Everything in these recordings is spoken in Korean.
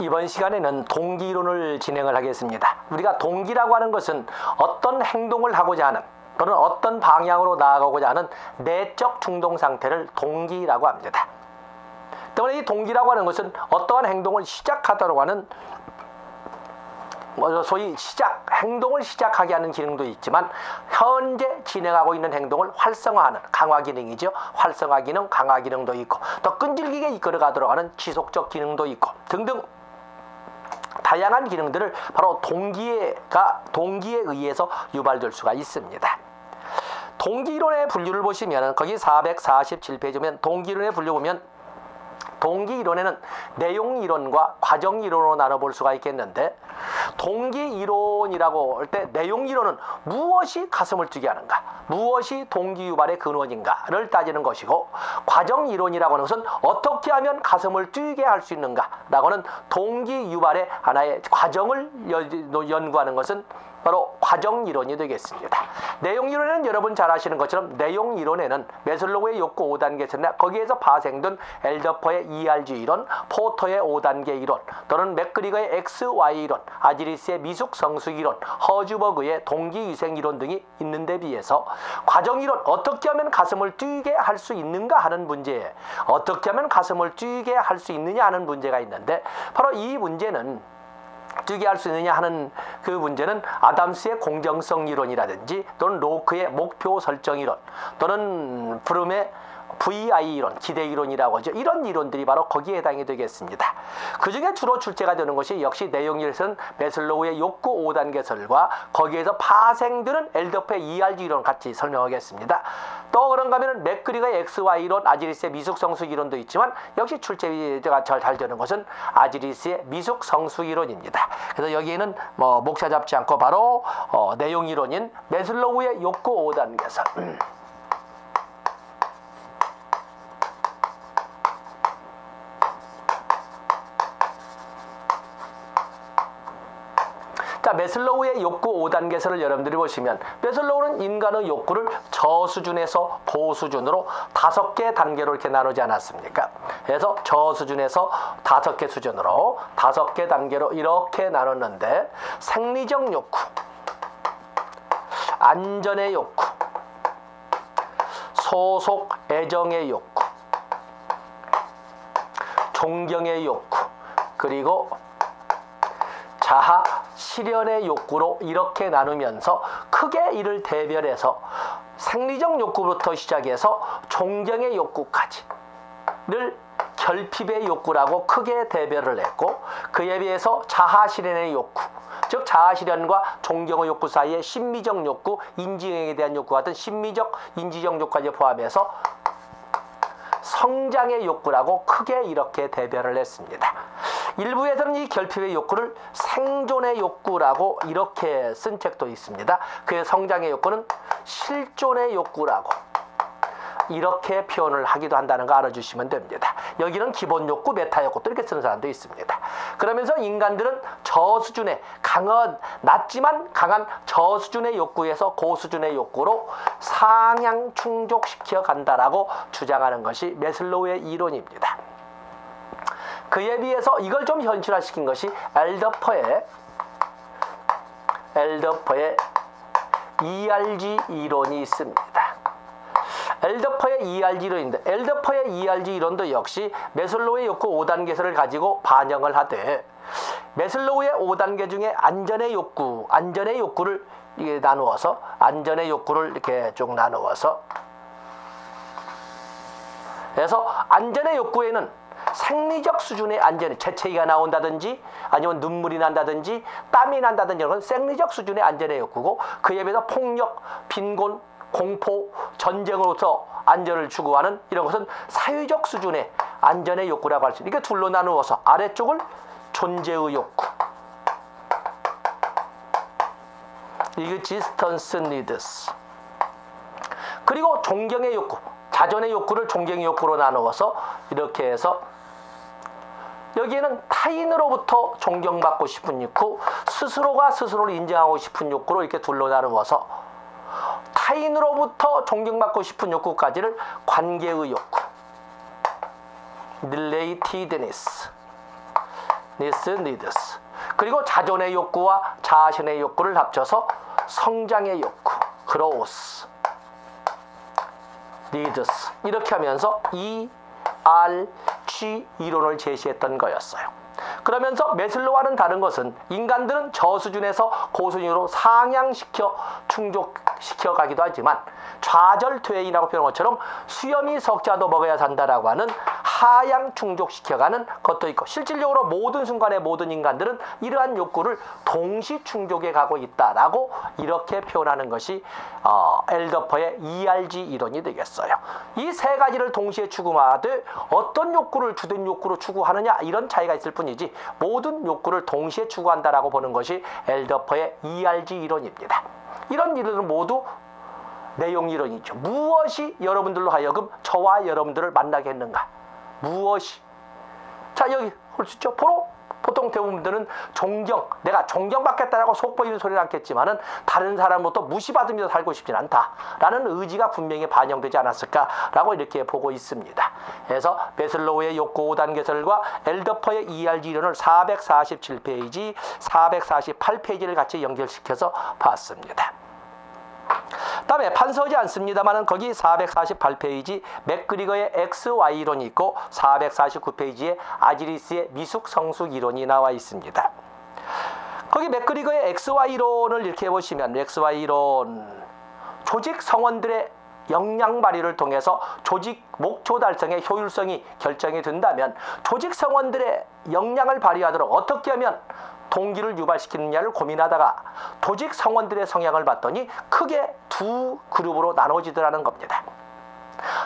이번 시간에는 동기이론을 진행을 하겠습니다. 우리가 동기라고 하는 것은 어떤 행동을 하고자 하는 또는 어떤 방향으로 나아가고자 하는 내적 충동 상태를 동기라고 합니다. 때문에 이 동기라고 하는 것은 어떠한 행동을 시작하도록 하는 소위 행동을 시작하게 하는 기능도 있지만 현재 진행하고 있는 행동을 활성화하는 강화 기능이죠. 활성화 기능, 강화 기능도 있고 더 끈질기게 이끌어가도록 하는 지속적 기능도 있고 등등 다양한 기능들을 바로 동기에 의해서 유발될 수가 있습니다. 동기이론의 분류를 보시면 거기 447페이지면 동기이론의 분류 보면 동기이론에는 내용이론과 과정이론으로 나눠볼 수가 있겠는데 동기이론이라고 할 때 내용이론은 무엇이 가슴을 뛰게 하는가, 무엇이 동기유발의 근원인가를 따지는 것이고 과정이론이라고 하는 것은 어떻게 하면 가슴을 뛰게 할 수 있는가라고 하는 동기유발의 하나의 과정을 연구하는 것은 바로 과정이론이 되겠습니다. 내용이론에는 여러분 잘 아시는 것처럼 내용이론에는 매슬로우의 욕구 5단계였나 거기에서 파생된 엘더퍼의 ERG 이론, 포터의 5단계 이론 또는 맥그리거의 XY 이론, 아지리스의 미숙 성숙 이론, 허즈버그의 동기위생 이론 등이 있는데 비해서 과정이론, 어떻게 하면 가슴을 뛰게 할 수 있는가 하는 문제에 어떻게 하면 가슴을 뛰게 할 수 있느냐 하는 문제가 있는데 바로 이 문제는 뛰게 할 수 있느냐 하는 그 문제는 아담스의 공정성 이론이라든지 또는 로크의 목표 설정 이론 또는 브룸의 VI 이론, 기대 이론이라고 하죠. 이런 이론들이 바로 거기에 해당이 되겠습니다. 그 중에 주로 출제가 되는 것이 역시 내용이론에서는 매슬로우의 욕구 5단계설과 거기에서 파생되는 엘더퍼의 ERG 이론 같이 설명하겠습니다. 또 그런가 하면 맥그리거의 XY 이론, 아지리스의 미숙 성숙 이론도 있지만 역시 출제가 잘 되는 것은 아지리스의 미숙 성숙 이론입니다. 그래서 여기에는 목차 잡지 않고 바로 내용 이론인 매슬로우의 욕구 5단계설 매슬로우의 욕구 5단계설을 여러분들이 보시면 매슬로우는 인간의 욕구를 저수준에서 고수준으로 5개 단계로 이렇게 나누지 않았습니까? 그래서 저수준에서 5개 수준으로 5개 단계로 이렇게 나눴는데 생리적 욕구, 안전의 욕구, 소속 애정의 욕구, 존경의 욕구, 그리고 자아 실현의 욕구로 이렇게 나누면서 크게 이를 대별해서 생리적 욕구부터 시작해서 존경의 욕구까지를 결핍의 욕구라고 크게 대별을 했고 그에 비해서 자아 실현의 욕구, 즉 자아 실현과 존경의 욕구 사이에 심미적 욕구, 인지행에 대한 욕구 같은 심미적, 인지적 욕구까지 포함해서 성장의 욕구라고 크게 이렇게 대별을 했습니다. 일부에서는 이 결핍의 욕구를 생존의 욕구라고 이렇게 쓴 책도 있습니다. 그의 성장의 욕구는 실존의 욕구라고 이렇게 표현을 하기도 한다는 거 알아주시면 됩니다. 여기는 기본 욕구, 메타 욕구 또 이렇게 쓰는 사람도 있습니다. 그러면서 인간들은 저수준의 낮지만 강한 저수준의 욕구에서 고수준의 욕구로 상향 충족시켜 간다라고 주장하는 것이 매슬로우의 이론입니다. 그에 비해서 이걸 좀 현실화시킨 것이 엘더퍼의 ERG 이론이 있습니다. 엘더퍼의 ERG 이론인데 엘더퍼의 ERG 이론도 역시 매슬로우의 욕구 5단계설을 가지고 반영을 하되 매슬로우의 5단계 중에 안전의 욕구를 이렇게 나누어서 안전의 욕구를 이렇게 쭉 나누어서 그래서 안전의 욕구에는 생리적 수준의 안전, 재채기가 나온다든지 아니면 눈물이 난다든지 땀이 난다든지 이런 건 생리적 수준의 안전의 욕구고 그에 비해서 폭력, 빈곤, 공포, 전쟁으로부터 안전을 추구하는 이런 것은 사회적 수준의 안전의 욕구라고 할 수 있는 이게 둘로 나누어서 아래쪽을 존재의 욕구 이게 existence needs 그리고 존경의 욕구 자존의 욕구를 존경의 욕구로 나누어서 이렇게 해서 여기에는 타인으로부터 존경받고 싶은 욕구, 스스로가 스스로를 인정하고 싶은 욕구로 이렇게 둘로 나누어서 타인으로부터 존경받고 싶은 욕구까지를 관계의 욕구, relatedness, needs, needs. 그리고 자존의 욕구와 자신의 욕구를 합쳐서 성장의 욕구, growth, needs. 이렇게 하면서 ERG 이론을 제시했던 거였어요. 그러면서 매슬로와는 다른 것은 인간들은 저수준에서 고수준으로 상향시켜 충족시켜 가기도 하지만 좌절퇴행이라고 표현한 것처럼 수염이 석자도 먹어야 산다라고 하는 하향 충족시켜가는 것도 있고, 실질적으로 모든 순간에 모든 인간들은 이러한 욕구를 동시 충족해 가고 있다라고 이렇게 표현하는 것이 엘더퍼의 ERG 이론이 되겠어요. 이 세 가지를 동시에 추구하되 어떤 욕구를 주된 욕구로 추구하느냐, 이런 차이가 있을 뿐이지 모든 욕구를 동시에 추구한다라고 보는 것이 엘더퍼의 ERG 이론입니다. 이런 이론은 모두 내용 이론이죠. 무엇이 여러분들로 하여금 저와 여러분들을 만나게 했는가? 무엇이? 자, 여기 볼 수 있죠? 보통 대부분들은 내가 존경받겠다라고 속 보이는 소리는 않겠지만은 다른 사람부터 무시받으면서 살고 싶진 않다라는 의지가 분명히 반영되지 않았을까라고 이렇게 보고 있습니다. 그래서 매슬로우의 욕구 5단계설과 엘더퍼의 ERG 이론을 447페이지, 448페이지를 같이 연결시켜서 봤습니다. 다음에 판서지 않습니다만은 거기 448페이지 맥그리거의 XY 이론이 있고 449페이지에 아지리스의 미숙성숙 이론이 나와 있습니다. 거기 맥그리거의 XY 이론을 이렇게 보시면 XY 이론, 조직 성원들의 역량 발휘를 통해서 조직 목표 달성의 효율성이 결정이 된다면 조직 성원들의 역량을 발휘하도록 어떻게 하면 동기를 유발시키느냐를 고민하다가 조직 성원들의 성향을 봤더니 크게 두 그룹으로 나눠지더라는 겁니다.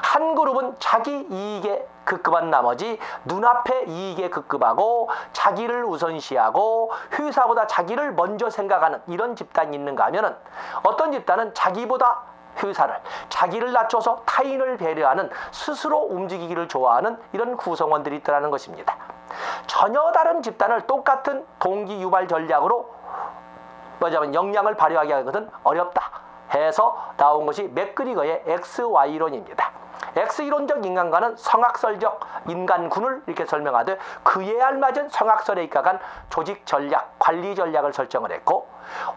한 그룹은 자기 이익에 급급한 나머지 눈앞의 이익에 급급하고 자기를 우선시하고 회사보다 자기를 먼저 생각하는 이런 집단이 있는가 하면은, 어떤 집단은 자기보다 회사를, 자기를 낮춰서 타인을 배려하는, 스스로 움직이기를 좋아하는 이런 구성원들이 있더라는 것입니다. 전혀 다른 집단을 똑같은 동기 유발 전략으로 역량을 발휘하게 하는 것은 어렵다 해서 나온 것이 맥그리거의 XY 이론입니다. X이론적 인간관은 성악설적 인간군을 이렇게 설명하되 그에 알맞은 성악설에 입각한 조직 전략, 관리 전략을 설정을 했고,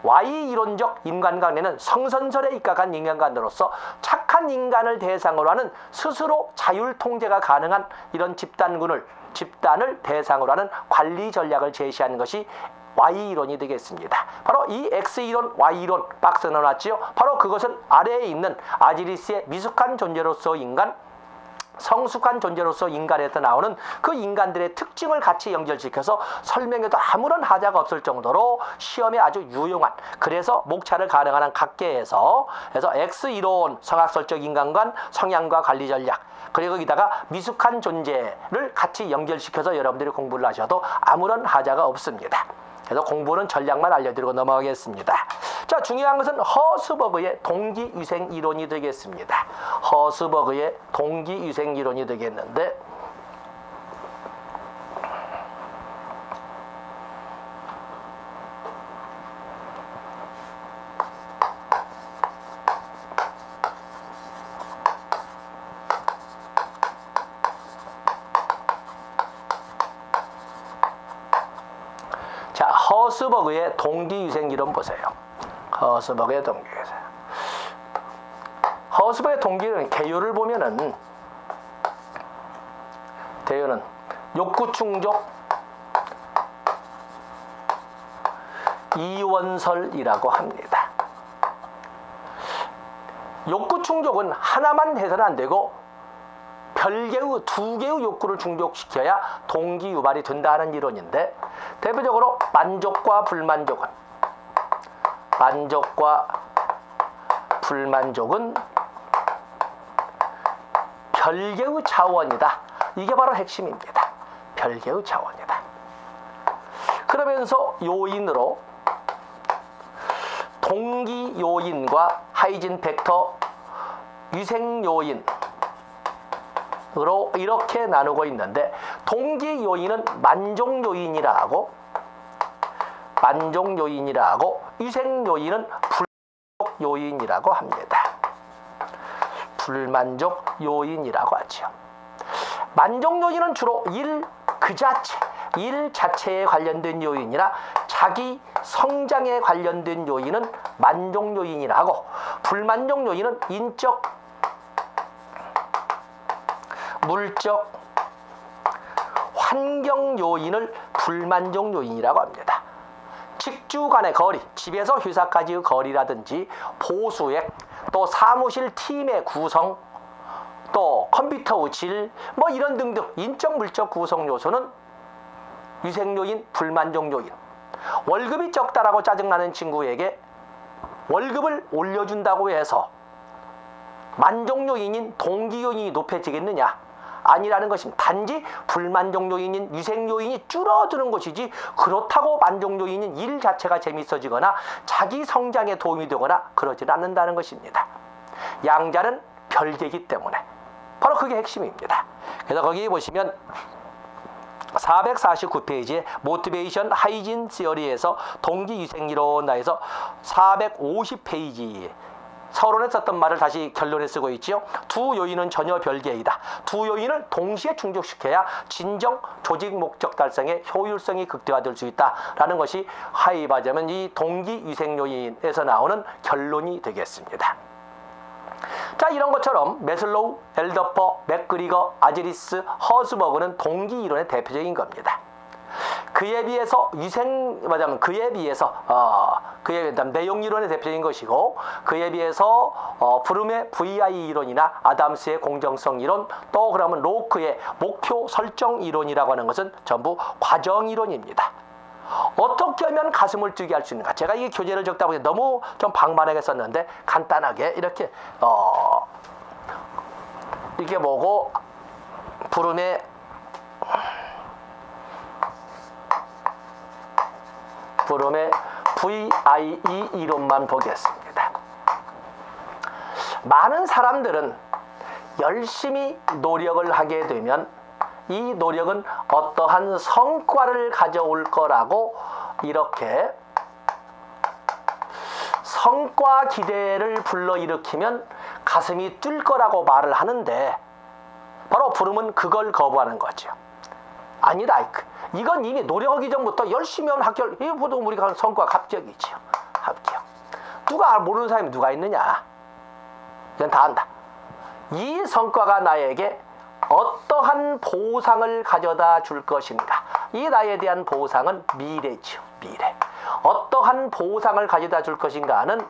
Y이론적 인간관에는 성선설에 입각한 인간관으로서 착한 인간을 대상으로 하는 스스로 자율 통제가 가능한 이런 집단을 대상으로 하는 관리 전략을 제시하는 것이 Y이론이 되겠습니다. 바로 이 X이론, Y이론 박스 넣어놨지요. 바로 그것은 아래에 있는 아지리스의 미숙한 존재로서 인간, 성숙한 존재로서 인간에서 나오는 그 인간들의 특징을 같이 연결시켜서 설명해도 아무런 하자가 없을 정도로 시험에 아주 유용한, 그래서 목차를 가능한 각계에서, 그래서 X이론, 성악설적 인간관, 성향과 관리 전략, 그리고 거기다가 미숙한 존재를 같이 연결시켜서 여러분들이 공부를 하셔도 아무런 하자가 없습니다. 그래서 공부는 전략만 알려드리고 넘어가겠습니다. 자, 중요한 것은 허스버그의 동기위생 이론이 되겠습니다. 허스버그의 동기위생 이론이 되겠는데, 자, 허스버그의 동기위생 이론 보세요. 허스버그의 동기위생. 허스버그의 동기는 개요를 보면은, 대요는 욕구 충족, 이원설이라고 합니다. 욕구 충족은 하나만 해서는 안 되고 별개의 두 개의 욕구를 충족시켜야 동기 유발이 된다는 이론인데, 대표적으로 만족과 불만족은 별개의 차원이다. 이게 바로 핵심입니다. 별개의 차원이다. 그러면서 요인으로 동기 요인과 하이진 팩터, 위생 요인으로 이렇게 나누고 있는데, 동기 요인은 만족 요인이라고, 위생 요인은 불만족 요인이라고 합니다. 불만족 요인이라고 하죠. 만족 요인은 주로 일 그 자체, 일 자체에 관련된 요인이나 자기 성장에 관련된 요인은 만족 요인이라고, 불만족 요인은 인적, 물적, 환경 요인을 불만족 요인이라고 합니다. 직주 간의 거리, 집에서 회사까지의 거리라든지 보수액, 또 사무실 팀의 구성, 또 컴퓨터의 질, 뭐 이런 등등 인적 물적 구성 요소는 위생 요인, 불만족 요인. 월급이 적다라고 짜증나는 친구에게 월급을 올려준다고 해서 만족 요인인 동기 요인이 높아지겠느냐? 아니라는 것입니다. 단지 불만족 요인인 위생 요인이 줄어드는 것이지, 그렇다고 만족 요인인 일 자체가 재밌어지거나 자기 성장에 도움이 되거나 그러지 않는다는 것입니다. 양자는 별개이기 때문에 바로 그게 핵심입니다. 그래서 거기 보시면 449페이지에 모티베이션 하이진 시어리에서 동기 위생 이론에서 450페이지 서론에 썼던 말을 다시 결론에 쓰고 있지요. 두 요인은 전혀 별개이다. 두 요인을 동시에 충족시켜야 진정 조직 목적 달성의 효율성이 극대화될 수 있다라는 것이 하이바자면 이 동기 위생 요인에서 나오는 결론이 되겠습니다. 자, 이런 것처럼 메슬로우, 엘더퍼, 맥그리거, 아제리스, 허스버그는 동기 이론의 대표적인 겁니다. 그에 비해서 내용 이론의 대표적인 것이고, 그에 비해서 브룸의 VI 이론이나 아담스의 공정성 이론, 또 그러면 로크의 목표 설정 이론이라고 하는 것은 전부 과정 이론입니다. 어떻게 하면 가슴을 뛰게 할 수 있는가? 제가 이 교재를 적다 보니 너무 좀 방만하게 썼는데 간단하게 이렇게 보고 브룸의 VIE 이론만 보겠습니다. 많은 사람들은 열심히 노력을 하게 되면 이 노력은 어떠한 성과를 가져올 거라고 이렇게 성과 기대를 불러일으키면 가슴이 뛸 거라고 말을 하는데, 바로 브룸은 그걸 거부하는 거죠. 아니다. 이건 이미 노력하기 전부터 열심히 하면 합격, 이 보통 우리가 하는 성과가 합격이죠. 합격. 누가 모르는 사람이 누가 있느냐? 이건 다 안다. 이 성과가 나에게 어떠한 보상을 가져다 줄 것인가? 이 나에 대한 보상은 미래죠. 미래. 어떠한 보상을 가져다 줄 것인가는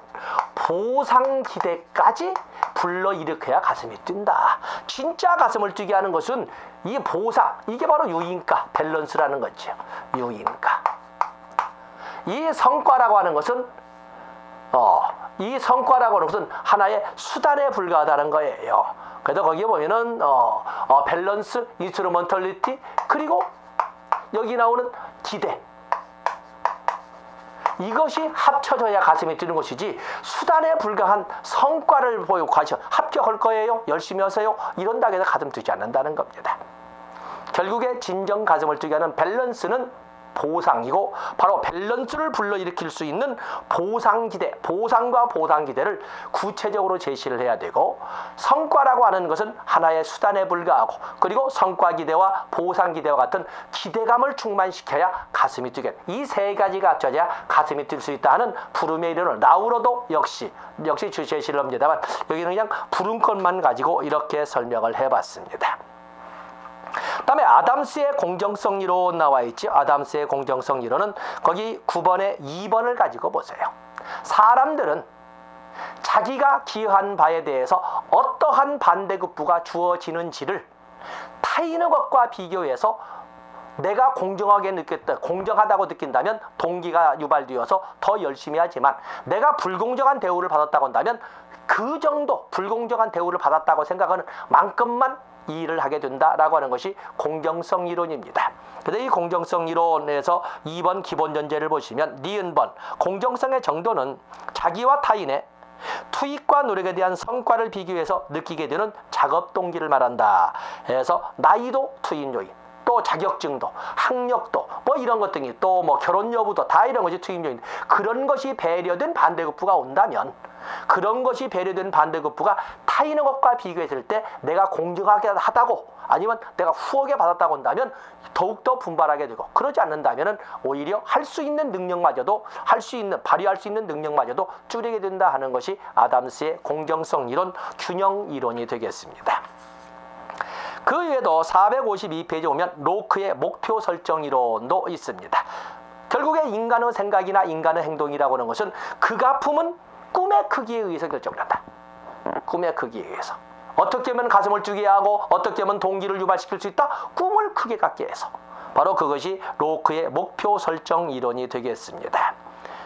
보상 기대까지 불러일으켜야 가슴이 뛴다. 진짜 가슴을 뛰게 하는 것은 이 보상, 이게 바로 유인가, 밸런스라는 거죠. 유인가. 이 성과라고 하는 것은 하나의 수단에 불과하다는 거예요. 그래서 거기에 보면은 밸런스, 인스트루먼털리티, 그리고 여기 나오는 기대, 이것이 합쳐져야 가슴이 뛰는 것이지, 수단에 불과한 성과를 보이고 합격할 거예요, 열심히 하세요, 이런다고 해서 가슴 뛰지 않는다는 겁니다. 결국에 진정 가슴을 뛰게 하는 밸런스는 보상이고, 바로 밸런스를 불러일으킬 수 있는 보상기대, 보상과 보상기대를 구체적으로 제시를 해야 되고, 성과라고 하는 것은 하나의 수단에 불과하고, 그리고 성과기대와 보상기대와 같은 기대감을 충만시켜야 가슴이 뛰게, 이 세 가지가 합쳐져야 가슴이 뛸 수 있다 하는 브룸의 이론을 나우로도 역시 제시를 합니다만, 여기는 그냥 브룸 것만 가지고 이렇게 설명을 해봤습니다. 다음에 아담스의 공정성 이론 나와 있죠. 아담스의 공정성 이론은 거기 9번에 2번을 가지고 보세요. 사람들은 자기가 기여한 바에 대해서 어떠한 반대급부가 주어지는지를 타인의 것과 비교해서 내가 공정하다고 느낀다면 동기가 유발되어서 더 열심히 하지만, 내가 불공정한 대우를 받았다고 한다면 그 정도 불공정한 대우를 받았다고 생각하는 만큼만 이 일을 하게 된다라고 하는 것이 공정성 이론입니다. 그래서 이 공정성 이론에서 2번 기본 전제를 보시면 니은번 공정성의 정도는 자기와 타인의 투입과 노력에 대한 성과를 비교해서 느끼게 되는 작업 동기를 말한다. 그래서 나이도 투입 요인, 또 자격증도, 학력도, 뭐 이런 것들이, 또 뭐 결혼 여부도 다 이런 것이 투입 요인. 그런 것이 배려된 반대급부가 온다면 그런 것이 배려된 반대급부가 타인의 것과 비교했을 때 내가 공정하게 하다고 아니면 내가 후하게 받았다고 한다면 더욱더 분발하게 되고, 그러지 않는다면 오히려 할 수 있는 능력마저도 발휘할 수 있는 능력마저도 줄이게 된다 하는 것이 아담스의 공정성 이론, 균형 이론이 되겠습니다. 그 외에도 452페이지에 보면 로크의 목표 설정 이론도 있습니다. 결국에 인간의 생각이나 인간의 행동이라고 하는 것은 그가 품은 꿈의 크기에 의해서 결정된다. 꿈의 크기에 의해서. 어떻게 하면 가슴을 뛰게 하고 어떻게 하면 동기를 유발시킬 수 있다? 꿈을 크게 갖게 해서. 바로 그것이 로크의 목표 설정 이론이 되겠습니다.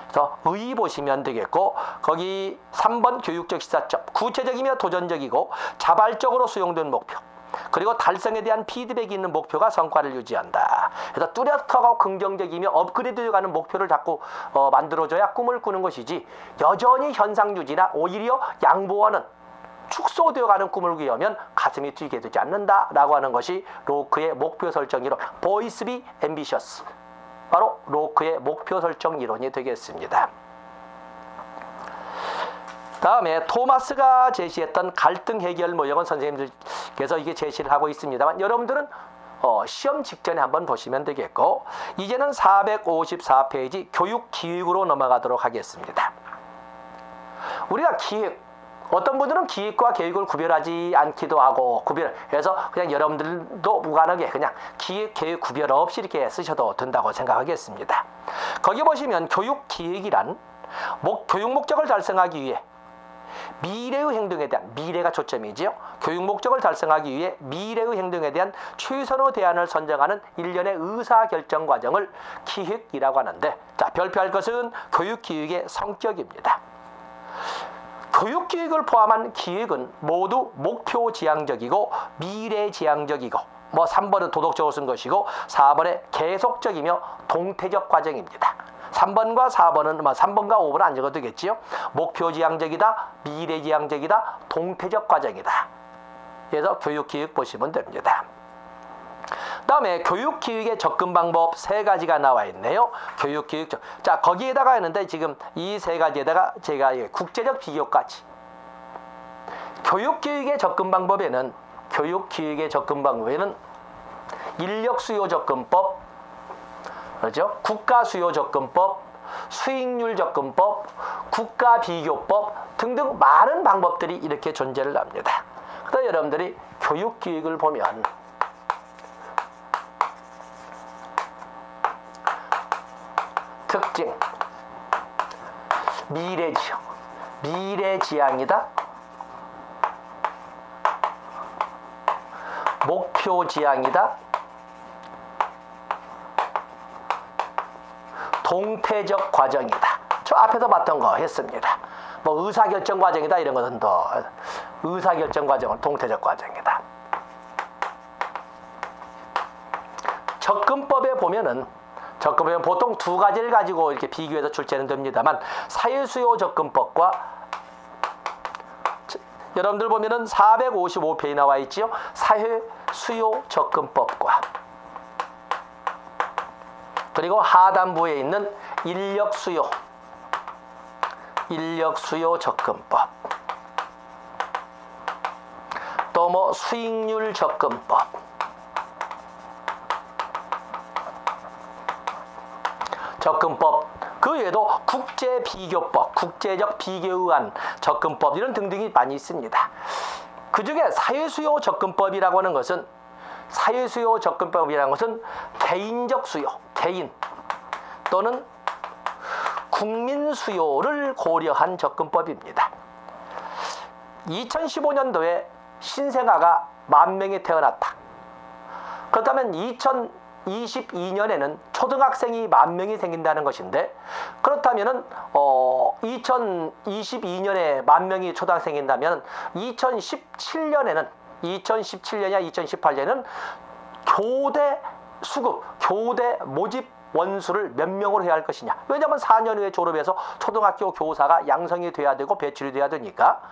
그래서 의 보시면 되겠고, 거기 3번 교육적 시사점, 구체적이며 도전적이고 자발적으로 수용된 목표, 그리고 달성에 대한 피드백이 있는 목표가 성과를 유지한다. 그래서 뚜렷하고 긍정적이며 업그레이드되어가는 목표를 자꾸 만들어줘야 꿈을 꾸는 것이지, 여전히 현상 유지나 오히려 양보하는 축소되어가는 꿈을 위하면 가슴이 뛰게 되지 않는다라고 하는 것이 로크의 목표 설정 이론, Boys be ambitious, 바로 로크의 목표 설정 이론이 되겠습니다. 다음에 토마스가 제시했던 갈등 해결 모형은 선생님들께서 이게 제시를 하고 있습니다만, 여러분들은 시험 직전에 한번 보시면 되겠고, 이제는 454페이지 교육 기획으로 넘어가도록 하겠습니다. 우리가 기획, 어떤 분들은 기획과 계획을 구별하지 않기도 하고, 그래서 그냥 여러분들도 무관하게 그냥 기획, 계획 구별 없이 이렇게 쓰셔도 된다고 생각하겠습니다. 거기 보시면 교육 기획이란 교육 목적을 달성하기 위해 미래의 행동에 대한, 미래가 초점이지요. 교육 목적을 달성하기 위해 미래의 행동에 대한 최선의 대안을 선정하는 일련의 의사결정 과정을 기획이라고 하는데, 자, 별표할 것은 교육기획의 성격입니다. 교육기획을 포함한 기획은 모두 목표지향적이고 미래지향적이고, 3번은 도덕적으로 쓴 것이고 4번에 계속적이며 동태적 과정입니다. 3번과 4번은 3번과 5번은 안 적어도 되겠지요. 목표지향적이다, 미래지향적이다, 동태적 과정이다. 그래서 교육기획 보시면 됩니다. 다음에 교육기획의 접근 방법 3가지가 나와 있네요. 교육기획, 자, 거기에다가 있는데 지금 이 3가지에다가 제가 국제적 비교까지. 교육기획의 접근 방법에는 인력수요 접근법, 그렇죠? 국가수요 접근법, 수익률 접근법, 국가비교법 등등 많은 방법들이 이렇게 존재를 합니다. 그래서 여러분들이 교육기획을 보면 특징, 미래지향이다, 목표지향이다, 동태적 과정이다. 저 앞에서 봤던 거 했습니다. 의사결정 과정이다 이런 것은 더 의사결정 과정은 동태적 과정이다. 접근법에 보면은 보통 2가지를 가지고 이렇게 비교해서 출제는 됩니다만, 사회수요 접근법과, 여러분들 보면은 455페이지 나와 있지요. 사회수요 접근법과, 그리고 하단부에 있는 인력수요 접근법, 또 수익률 접근법, 그 외에도 국제비교법, 국제적 비교에 의한 접근법, 이런 등등이 많이 있습니다. 그 중에 사회수요 접근법이라고 하는 것은, 개인적 수요, 개인 또는 국민 수요를 고려한 접근법입니다. 2015년도에 신생아가 10,000명이 태어났다. 그렇다면 2022년에는 초등학생이 10,000명이 생긴다는 것인데, 그렇다면은 2022년에 10,000명이 초등학생인다면 2017년이냐 2018년에는 교대 모집 원수를 몇 명으로 해야 할 것이냐. 왜냐하면 4년 후에 졸업해서 초등학교 교사가 양성이 돼야 되고 배출이 돼야 되니까.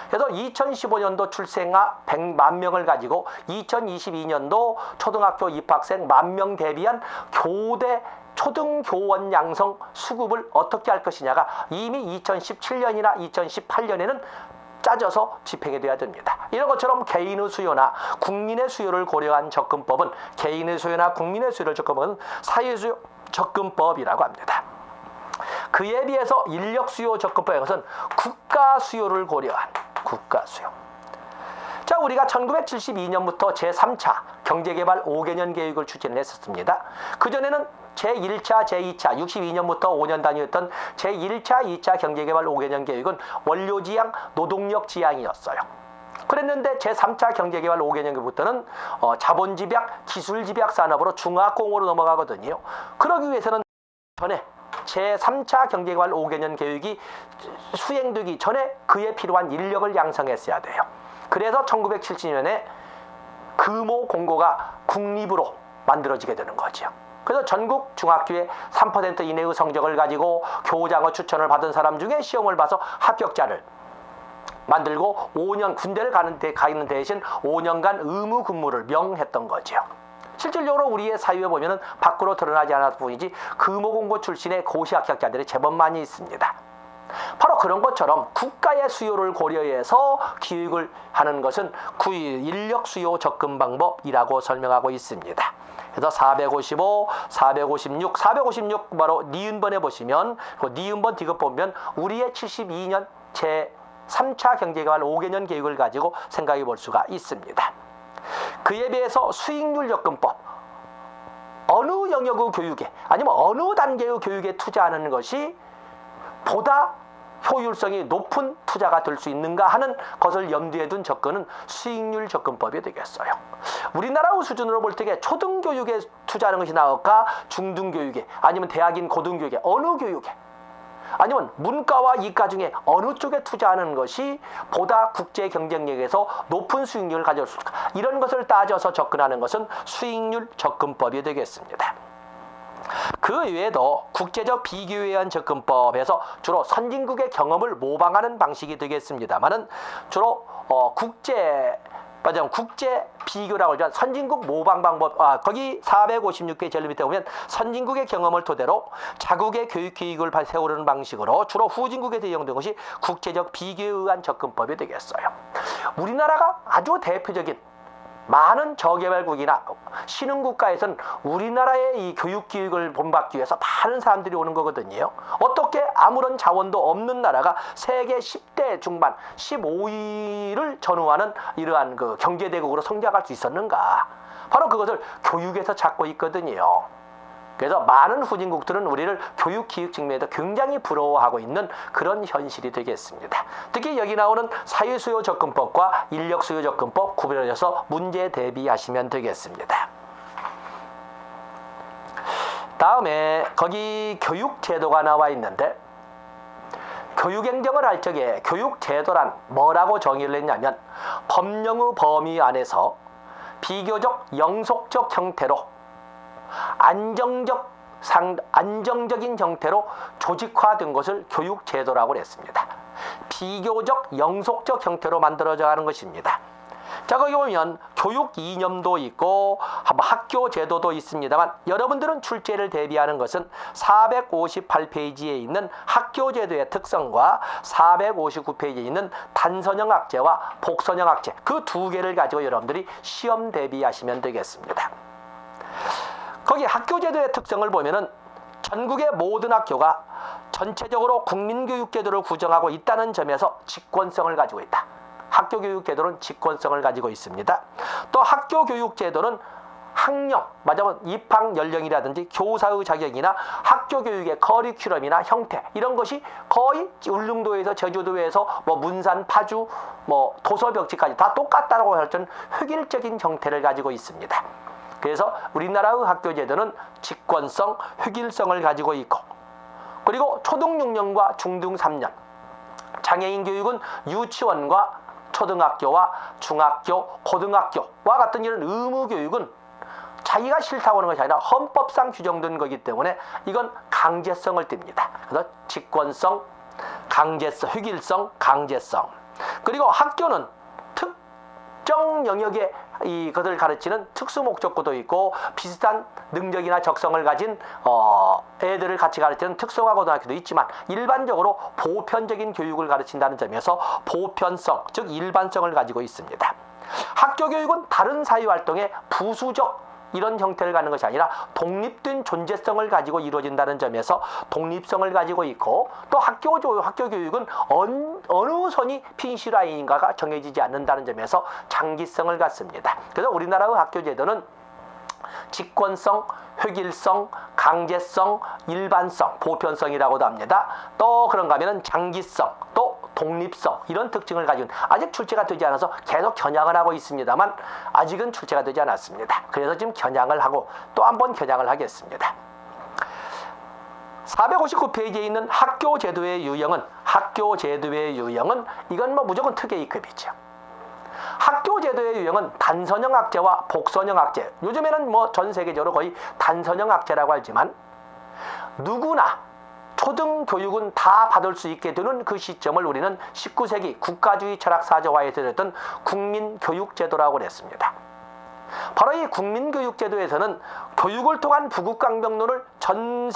그래서 2015년도 출생아 100만 명을 가지고 2022년도 초등학교 입학생 10,000명 대비한 교대 초등교원 양성 수급을 어떻게 할 것이냐가 이미 2017년이나 2018년에는 짜져서 집행이 돼야 됩니다. 이런 것처럼 개인의 수요나 국민의 수요를 고려한 접근법은 개인의 수요나 국민의 수요를 접근법은 사회수요 접근법이라고 합니다. 그에 비해서 인력수요 접근법인 것은 국가 수요를 고려한 국가 수요. 자, 우리가 1972년부터 제3차 경제개발 5개년 계획을 추진을 했었습니다. 그전에는 제1차, 제2차, 62년부터 5년 단위였던 제1차, 2차 경제개발 5개년 계획은 원료지향, 노동력 지향이었어요. 그랬는데 제3차 경제개발 5개년 계획부터는 자본집약, 기술집약 산업으로 중화공으로 넘어가거든요. 그러기 위해서는 전에 제3차 경제개발 5개년 계획이 수행되기 전에 그에 필요한 인력을 양성했어야 돼요. 그래서 1970년에 금호 공고가 국립으로 만들어지게 되는 거죠. 그래서 전국 중학교에 3% 이내의 성적을 가지고 교장의 추천을 받은 사람 중에 시험을 봐서 합격자를 만들고 5년 군대를 가는 대신 5년간 의무 근무를 명했던 거죠. 실질적으로 우리의 사회에 보면은 밖으로 드러나지 않았을 뿐이지 금호공고 출신의 고시 합격자들이 제법 많이 있습니다. 바로 그런 것처럼 국가의 수요를 고려해서 기획을 하는 것은 인력 수요 접근 방법이라고 설명하고 있습니다. 그래서 455, 456, 456 바로 니은번에 보시면 그 니은번 디귿 보면 우리의 72년 제3차 경제개발 5개년 계획을 가지고 생각해 볼 수가 있습니다. 그에 비해서 수익률 접근법, 어느 영역의 교육에 아니면 어느 단계의 교육에 투자하는 것이 보다 효율성이 높은 투자가 될 수 있는가 하는 것을 염두에 둔 접근은 수익률 접근법이 되겠어요. 우리나라의 수준으로 볼 때 초등교육에 투자하는 것이 나을까? 중등교육에 아니면 대학인 고등교육에 어느 교육에 아니면 문과와 이과 중에 어느 쪽에 투자하는 것이 보다 국제 경쟁력에서 높은 수익률을 가져올 수 있을까? 이런 것을 따져서 접근하는 것은 수익률 접근법이 되겠습니다. 그 외에도 국제적 비교에 의한 접근법에서 주로 선진국의 경험을 모방하는 방식이 되겠습니다만은 주로 국제 비교라고 하죠. 선진국 모방 방법, 거기 456개 제일 밑에 보면 선진국의 경험을 토대로 자국의 교육 계획을 세우는 방식으로 주로 후진국에서 이용된 것이 국제적 비교에 의한 접근법이 되겠어요. 우리나라가 아주 대표적인 많은 저개발국이나 신흥국가에서는 우리나라의 이 교육기획을 본받기 위해서 많은 사람들이 오는 거거든요. 어떻게 아무런 자원도 없는 나라가 세계 10대 중반 15위를 전후하는 이러한 그 경제대국으로 성장할 수 있었는가? 바로 그것을 교육에서 찾고 있거든요. 그래서 많은 후진국들은 우리를 교육기획 측면에서 굉장히 부러워하고 있는 그런 현실이 되겠습니다. 특히 여기 나오는 사회수요 접근법과 인력수요 접근법 구별해서 문제 대비하시면 되겠습니다. 다음에 거기 교육제도가 나와 있는데 교육행정을 할 적에 교육제도란 뭐라고 정의를 했냐면 법령의 범위 안에서 비교적 영속적 형태로 안정적인 형태로 조직화된 것을 교육제도라고 했습니다. 비교적 영속적 형태로 만들어져 가는 것입니다. 자, 거기 보면 교육 이념도 있고 학교 제도도 있습니다만 여러분들은 출제를 대비하는 것은 458페이지에 있는 학교 제도의 특성과 459페이지에 있는 단선형 학제와 복선형 학제 그 두 개를 가지고 여러분들이 시험 대비하시면 되겠습니다. 거기 학교제도의 특성을 보면은 전국의 모든 학교가 전체적으로 국민교육제도를 구정하고 있다는 점에서 직권성을 가지고 있다. 학교교육제도는 직권성을 가지고 있습니다. 또 학교교육제도는 학령, 말하자면 입학 연령이라든지 교사의 자격이나 학교교육의 커리큘럼이나 형태 이런 것이 거의 울릉도에서 제주도에서 문산, 파주, 도서벽지까지 다 똑같다고 할 때는 획일적인 형태를 가지고 있습니다. 그래서 우리나라의 학교제도는 직권성, 획일성을 가지고 있고 그리고 초등 6년과 중등 3년 장애인 교육은 유치원과 초등학교와 중학교, 고등학교와 같은 이런 의무 교육은 자기가 싫다고 하는 것이 아니라 헌법상 규정된 거기 때문에 이건 강제성을 띱니다. 그래서 직권성, 강제성, 획일성, 강제성. 그리고 학교는 특정 영역의 이것을 가르치는 특수 목적고도 있고 비슷한 능력이나 적성을 가진 애들을 같이 가르치는 특성화 고등학교도 있지만 일반적으로 보편적인 교육을 가르친다는 점에서 보편성, 즉 일반성을 가지고 있습니다. 학교 교육은 다른 사회활동의 부수적 이런 형태를 갖는 것이 아니라 독립된 존재성을 가지고 이루어진다는 점에서 독립성을 가지고 있고, 또 학교 교육은 어느 선이 핀시 라인인가가 정해지지 않는다는 점에서 장기성을 갖습니다. 그래서 우리나라의 학교 제도는 직권성, 획일성, 강제성, 일반성, 보편성이라고도 합니다. 또 그런가 하면은 장기성, 또 독립성, 이런 특징을 가지고 아직 출제가 되지 않아서 계속 겨냥을 하고 있습니다만 아직은 출제가 되지 않았습니다. 그래서 지금 겨냥을 하고 또 한 번 겨냥을 하겠습니다. 459페이지에 있는 학교 제도의 유형은 이건 뭐 무조건 특 A급이죠. 학교 제도의 유형은 단선형 학제와 복선형 학제, 요즘에는 뭐 전 세계적으로 거의 단선형 학제라고 하지만 누구나 초등교육은 다 받을 수 있게 되는 그 시점을 우리는 19세기 국가주의 철학 사조화에서 들었던 국민교육제도라고 그랬습니다. 바로 이 국민교육제도에서는 교육을 통한 부국강병론을 전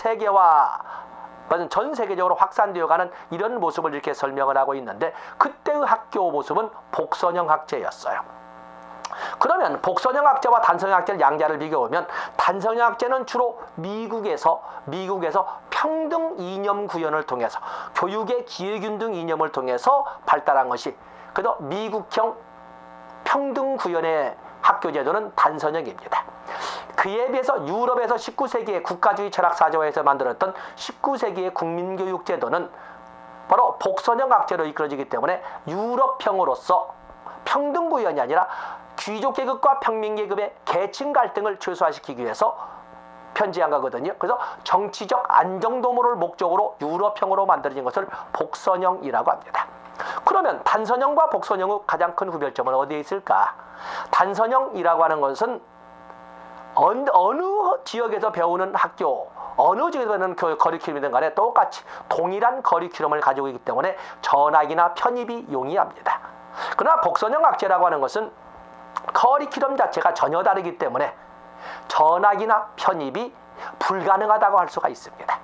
세계적으로 확산되어 가는 이런 모습을 이렇게 설명을 하고 있는데, 그때의 학교 모습은 복선형 학제였어요. 그러면 복선형 학제와 단선형 학제를 양자를 비교하면 단선형 학제는 주로 미국에서 평등 이념 구현을 통해서 교육의 기회균등 이념을 통해서 발달한 것이, 그래서 미국형 평등 구현의 학교 제도는 단선형입니다. 그에 비해서 유럽에서 19세기의 국가주의 철학 사조화에서 만들었던 19세기의 국민교육 제도는 바로 복선형 학제로 이끌어지기 때문에 유럽형으로서 평등 구현이 아니라 귀족 계급과 평민 계급의 계층 갈등을 최소화시키기 위해서 편지한 거거든요. 그래서 정치적 안정도모를 목적으로 유럽형으로 만들어진 것을 복선형이라고 합니다. 그러면 단선형과 복선형의 가장 큰 구별점은 어디에 있을까? 단선형이라고 하는 것은 어느 지역에서 배우는 학교, 어느 지역에서 배우는 커리큘럼이든 간에 똑같이 동일한 커리큘럼을 가지고 있기 때문에 전학이나 편입이 용이합니다. 그러나 복선형 학제라고 하는 것은 커리큘럼 자체가 전혀 다르기 때문에 전학이나 편입이 불가능하다고 할 수가 있습니다.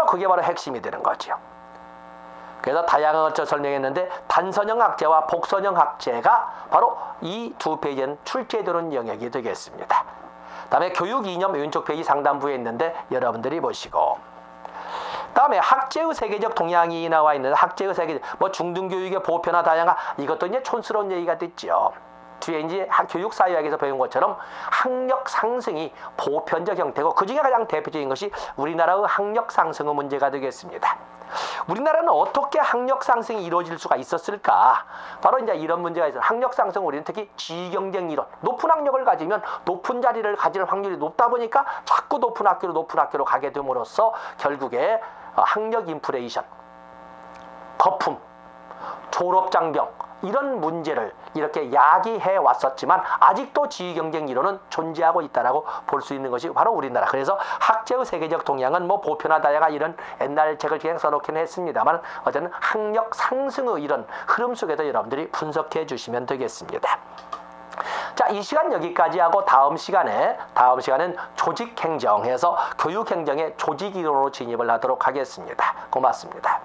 그게 바로 핵심이 되는 거죠. 그래서 다양한 것을 설명했는데 단선형 학제와 복선형 학제가 바로 이 두 페이지는 출제되는 영역이 되겠습니다. 다음에 교육 이념 왼쪽 페이지 상단부에 있는데 여러분들이 보시고, 다음에 학제의 세계적 동향이 나와 있는 학제의 세계적 중등교육의 보편화 다양화, 이것도 이제 촌스러운 얘기가 됐죠. 뒤에 이제 교육사회학에서 배운 것처럼 학력 상승이 보편적 형태고, 그 중에 가장 대표적인 것이 우리나라의 학력 상승의 문제가 되겠습니다. 우리나라는 어떻게 학력 상승이 이루어질 수가 있었을까? 바로 이제 이런 문제가 있어요. 학력 상승, 우리는 특히 지위경쟁 이론, 높은 학력을 가지면 높은 자리를 가질 확률이 높다 보니까 자꾸 높은 학교로 가게 됨으로써 결국에 학력 인플레이션, 거품, 졸업장벽, 이런 문제를 이렇게 야기해 왔었지만 아직도 지위경쟁 이론은 존재하고 있다라고 볼 수 있는 것이 바로 우리나라. 그래서 학제의 세계적 동향은 보편화 다양화 이런 옛날 책을 그냥 써놓기는 했습니다만 어쨌든 학력 상승의 이런 흐름 속에서 여러분들이 분석해 주시면 되겠습니다. 자, 이 시간 여기까지 하고 다음 시간은 조직행정에서 교육행정의 조직이론으로 진입을 하도록 하겠습니다. 고맙습니다.